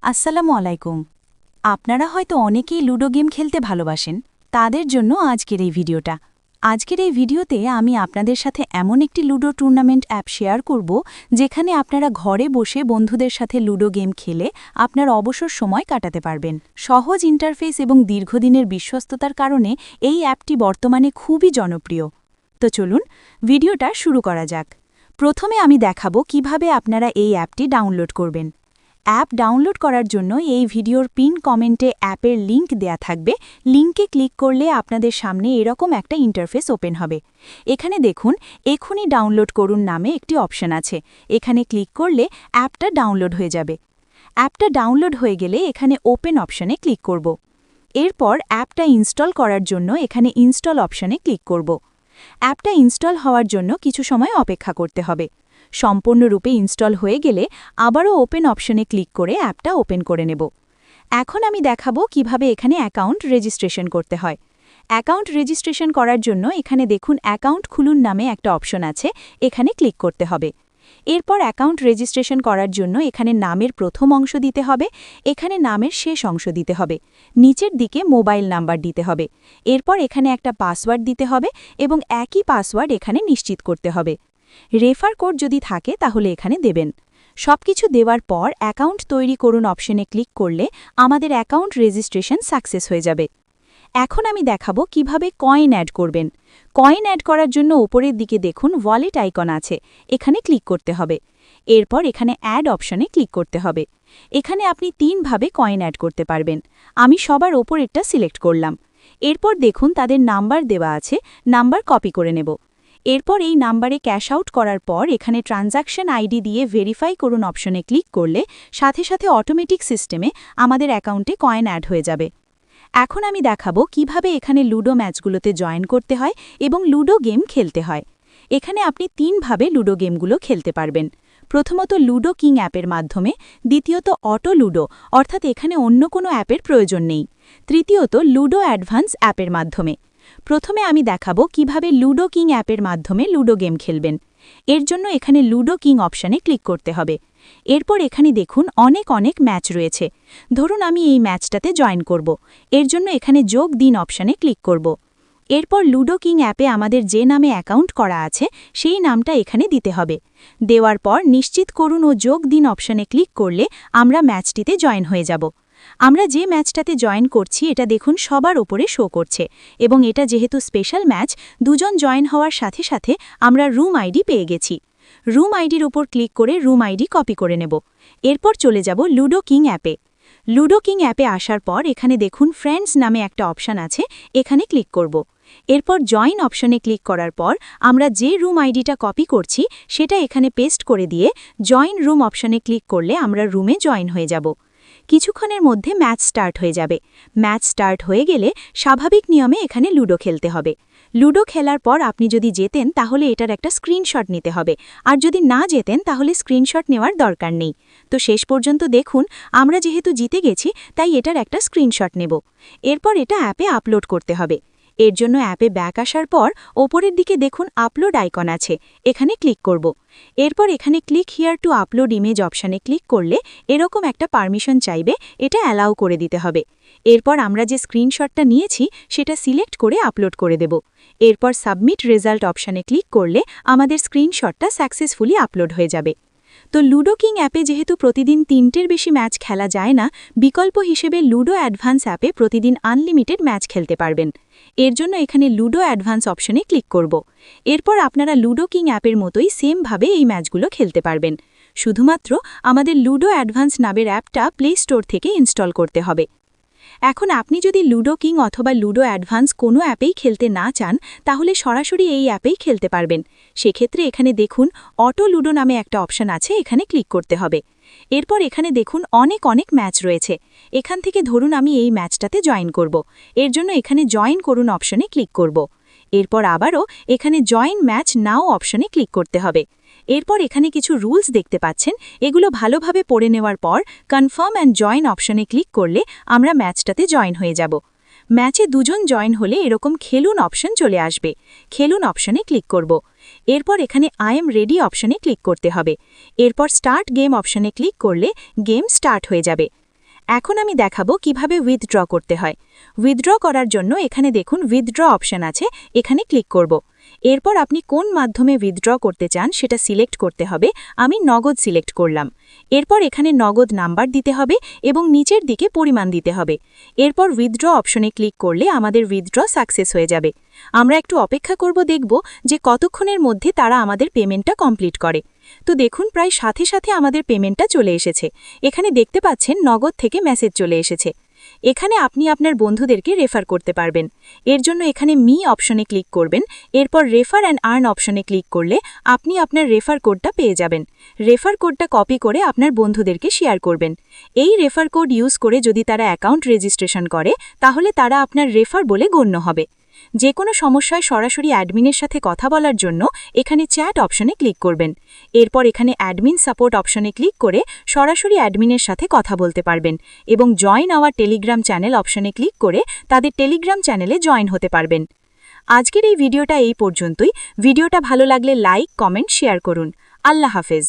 আসসালামু আলাইকুম। আপনারা হয়তো অনেকেই লুডো গেম খেলতে ভালোবাসেন, তাদের জন্য আজকের এই ভিডিওটা। আজকের এই ভিডিওতে আমি আপনাদের সাথে এমন একটি লুডো টুর্নামেন্ট অ্যাপ শেয়ার করব, যেখানে আপনারা ঘরে বসে বন্ধুদের সাথে লুডো গেম খেলে আপনার অবসর সময় কাটাতে পারবেন। সহজ ইন্টারফেস এবং দীর্ঘদিনের বিশ্বস্ততার কারণে এই অ্যাপটি বর্তমানে খুবই জনপ্রিয়। তো চলুন ভিডিওটা শুরু করা যাক। প্রথমে আমি দেখাবো কিভাবে আপনারা এই অ্যাপটি ডাউনলোড করবেন। অ্যাপ ডাউনলোড করার জন্য এই ভিডিওর পিন কমেন্টে অ্যাপের লিংক দেয়া থাকবে। লিংকে ক্লিক করলে আপনাদের সামনে এরকম একটা ইন্টারফেস ওপেন হবে। এখানে দেখুন এখনই ডাউনলোড করুন নামে একটি অপশন আছে। এখানে ক্লিক করলে অ্যাপটা ডাউনলোড হয়ে যাবে। অ্যাপটা ডাউনলোড হয়ে গেলে এখানে ওপেন অপশনে ক্লিক করব। এরপর অ্যাপটা ইনস্টল করার জন্য এখানে ইনস্টল অপশনে ক্লিক করব। অ্যাপটা ইনস্টল হওয়ার জন্য কিছু সময় অপেক্ষা করতে হবে। সম্পূর্ণরূপে ইনস্টল হয়ে গেলে আবারও ওপেন অপশনে ক্লিক করে অ্যাপটা ওপেন করে নেব। এখন আমি দেখাবো কিভাবে এখানে অ্যাকাউন্ট রেজিস্ট্রেশন করতে হয়। অ্যাকাউন্ট রেজিস্ট্রেশন করার জন্য এখানে দেখুন অ্যাকাউন্ট খুলুন নামে একটা অপশন আছে, এখানে ক্লিক করতে হবে। এরপর অ্যাকাউন্ট রেজিস্ট্রেশন করার জন্য এখানে নামের প্রথম অংশ দিতে হবে, এখানে নামের শেষ অংশ দিতে হবে, নিচের দিকে মোবাইল নাম্বার দিতে হবে। এরপর এখানে একটা পাসওয়ার্ড দিতে হবে এবং একই পাসওয়ার্ড এখানে নিশ্চিত করতে হবে। রেফার কোড যদি থাকে তাহলে এখানে দেবেন। সবকিছু দেওয়ার পর অ্যাকাউন্ট তৈরি করুন অপশনে ক্লিক করলে আমাদের অ্যাকাউন্ট রেজিস্ট্রেশন সাকসেস হয়ে যাবে। এখন আমি দেখাবো কিভাবে কয়েন অ্যাড করবেন। কয়েন অ্যাড করার জন্য উপরের দিকে দেখুন ওয়ালেট আইকন আছে, এখানে ক্লিক করতে হবে। এরপর এখানে অ্যাড অপশনে ক্লিক করতে হবে। এখানে আপনি 3ভাবে কয়েন অ্যাড করতে পারবেন। আমি সবার ওপরেরটা সিলেক্ট করলাম। এরপর দেখুন তাদের নাম্বার দেওয়া আছে, নাম্বার কপি করে নেব। এরপর এই নাম্বারে ক্যাশ আউট করার পর এখানে ট্রানজ্যাকশন আইডি দিয়ে ভেরিফাই করুন অপশনে ক্লিক করলে সাথে সাথে অটোমেটিক সিস্টেমে আমাদের অ্যাকাউন্টে কয়েন অ্যাড হয়ে যাবে। এখন আমি দেখাবো কিভাবে এখানে লুডো ম্যাচগুলোতে জয়েন করতে হয় এবং লুডো গেম খেলতে হয়। এখানে আপনি 3ভাবে লুডো গেমগুলো খেলতে পারবেন। প্রথমত লুডো কিং অ্যাপের মাধ্যমে, দ্বিতীয়ত অটো লুডো অর্থাৎ এখানে অন্য কোনো অ্যাপের প্রয়োজন নেই, তৃতীয়ত লুডো অ্যাডভান্স অ্যাপের মাধ্যমে। প্রথমে আমি দেখাবো কিভাবে লুডো কিং অ্যাপের মাধ্যমে লুডো গেম খেলবেন। এর জন্য এখানে লুডো কিং অপশানে ক্লিক করতে হবে। এরপর এখানে দেখুন অনেক ম্যাচ রয়েছে। ধরুন আমি এই ম্যাচটাতে জয়েন করব। এর জন্য এখানে যোগ দিন অপশানে ক্লিক করব। এরপর লুডো কিং অ্যাপে আমাদের যে নামে অ্যাকাউন্ট করা আছে সেই নামটা এখানে দিতে হবে। দেওয়ার পর নিশ্চিত করুন ও যোগ দিন অপশানে ক্লিক করলে আমরা ম্যাচটিতে জয়েন হয়ে যাব। আমরা যে ম্যাচটাতে জয়েন করছি এটা দেখুন সবার ওপরে শো করছে এবং এটা যেহেতু স্পেশাল ম্যাচ, দুজন জয়েন হওয়ার সাথে সাথে আমরা রুম আইডি পেয়ে গেছি। রুম আইডির ওপর ক্লিক করে রুম আইডি কপি করে নেব। এরপর চলে যাব লুডো কিং অ্যাপে। লুডো কিং অ্যাপে আসার পর এখানে দেখুন ফ্রেন্ডস নামে একটা অপশান আছে, এখানে ক্লিক করব। এরপর জয়েন অপশনে ক্লিক করার পর আমরা যে রুম আইডিটা কপি করছি সেটা এখানে পেস্ট করে দিয়ে জয়েন রুম অপশনে ক্লিক করলে আমরা রুমে জয়েন হয়ে যাব। কিছুক্ষণের মধ্যে ম্যাচ স্টার্ট হয়ে যাবে। ম্যাচ স্টার্ট হয়ে গেলে স্বাভাবিক নিয়মে এখানে লুডো খেলতে হবে। লুডো খেলার পর আপনি যদি জেতেন তাহলে এটার একটা স্ক্রিনশট নিতে হবে, আর যদি না জেতেন তাহলে স্ক্রিনশট নেওয়ার দরকার নেই। তো শেষ পর্যন্ত দেখুন আমরা যেহেতু জিতে গেছি তাই এটার একটা স্ক্রিনশট নেব। এরপর এটা অ্যাপে আপলোড করতে হবে। এর জন্য অ্যাপে ব্যাক আসার পর ওপরের দিকে দেখুন আপলোড আইকন আছে, এখানে ক্লিক করব। এরপর এখানে click here two upload image অপশানে ক্লিক করলে এরকম একটা পারমিশন চাইবে, এটা অ্যালাউ করে দিতে হবে। এরপর আমরা যে স্ক্রিনশটটা নিয়েছি সেটা সিলেক্ট করে আপলোড করে দেব। এরপর সাবমিট রেজাল্ট অপশানে ক্লিক করলে আমাদের স্ক্রিনশটটা সাকসেসফুলি আপলোড হয়ে যাবে। তো লুডো কিং অ্যাপে যেহেতু প্রতিদিন 3টের বেশি ম্যাচ খেলা যায় না, বিকল্প হিসেবে লুডো অ্যাডভান্স অ্যাপে প্রতিদিন আনলিমিটেড ম্যাচ খেলতে পারবেন। এর জন্য এখানে লুডো অ্যাডভান্স অপশনে ক্লিক করব। এরপর আপনারা লুডো কিং অ্যাপের মতোই সেমভাবে এই ম্যাচগুলো খেলতে পারবেন। শুধুমাত্র আমাদের লুডো অ্যাডভান্স নামের অ্যাপটা প্লে স্টোর থেকে ইনস্টল করতে হবে। এখন আপনি যদি লুডো কিং অথবা লুডো অ্যাডভান্স কোনো অ্যাপেই খেলতে না চান তাহলে সরাসরি এই অ্যাপেই খেলতে পারবেন। সেক্ষেত্রে এখানে দেখুন অটো লুডো নামে একটা অপশন আছে, এখানে ক্লিক করতে হবে। এরপর এখানে দেখুন অনেক ম্যাচ রয়েছে। এখান থেকে ধরুন আমি এই ম্যাচটাতে জয়েন করব। এর জন্য এখানে জয়েন করুন অপশনে ক্লিক করব। এরপর আবারও এখানে জয়েন ম্যাচ নাও অপশনে ক্লিক করতে হবে। এরপর এখানে কিছু রুলস দেখতে পাচ্ছেন, এগুলো ভালোভাবে পড়ে নেওয়ার পর কনফার্ম অ্যান্ড জয়েন অপশনে ক্লিক করলে আমরা ম্যাচটাতে জয়েন হয়ে যাব। ম্যাচে দুজন জয়েন হলে এরকম খেলুন অপশন চলে আসবে, খেলুন অপশনে ক্লিক করব। এরপর এখানে আই এম রেডি অপশনে ক্লিক করতে হবে। এরপর স্টার্ট গেম অপশনে ক্লিক করলে গেম স্টার্ট হয়ে যাবে। এখন আমি দেখাবো কিভাবে উইথড্র করতে হয়। উইথড্র করার জন্য এখানে দেখুন উইথড্র অপশন আছে, এখানে ক্লিক করব। এরপর আপনি কোন মাধ্যমে উইথড্র করতে চান সেটা সিলেক্ট করতে হবে। আমি নগদ সিলেক্ট করলাম। এরপর এখানে নগদ নাম্বার দিতে হবে এবং নিচের দিকে পরিমাণ দিতে হবে। এরপর উইথড্র অপশনে ক্লিক করলে আমাদের উইথড্র সাকসেস হয়ে যাবে। আমরা একটু অপেক্ষা করব, দেখব যে কতক্ষণের মধ্যে তারা আমাদের পেমেন্টটা কমপ্লিট করে। তো দেখুন প্রায় সাথে সাথে আমাদের পেমেন্টটা চলে এসেছে। এখানে দেখতে পাচ্ছেন নগদ থেকে মেসেজ চলে এসেছে। এখানে আপনি আপনার বন্ধুদেরকে রেফার করতে পারবেন। এর জন্য এখানে মি অপশনে ক্লিক করবেন। এরপর রেফার অ্যান্ড আর্ন অপশনে ক্লিক করলে আপনি আপনার রেফার কোডটা পেয়ে যাবেন। রেফার কোডটা কপি করে আপনার বন্ধুদেরকে শেয়ার করবেন। এই রেফার কোড ইউজ করে যদি তারা অ্যাকাউন্ট রেজিস্ট্রেশন করে তাহলে তারা আপনার রেফার বলে গণ্য হবে। যে কোনো সমস্যায় সরাসরি অ্যাডমিনের সাথে কথা বলার জন্য এখানে চ্যাট অপশনে ক্লিক করবেন। এরপর এখানে অ্যাডমিন সাপোর্ট অপশনে ক্লিক করে সরাসরি অ্যাডমিনের সাথে কথা বলতে পারবেন এবং জয়েন আওয়ার টেলিগ্রাম চ্যানেল অপশনে ক্লিক করে তাদের টেলিগ্রাম চ্যানেলে জয়েন হতে পারবেন। আজকের এই ভিডিওটা এই পর্যন্তই। ভিডিওটা ভালো লাগলে লাইক, কমেন্ট, শেয়ার করুন। আল্লাহ হাফেজ।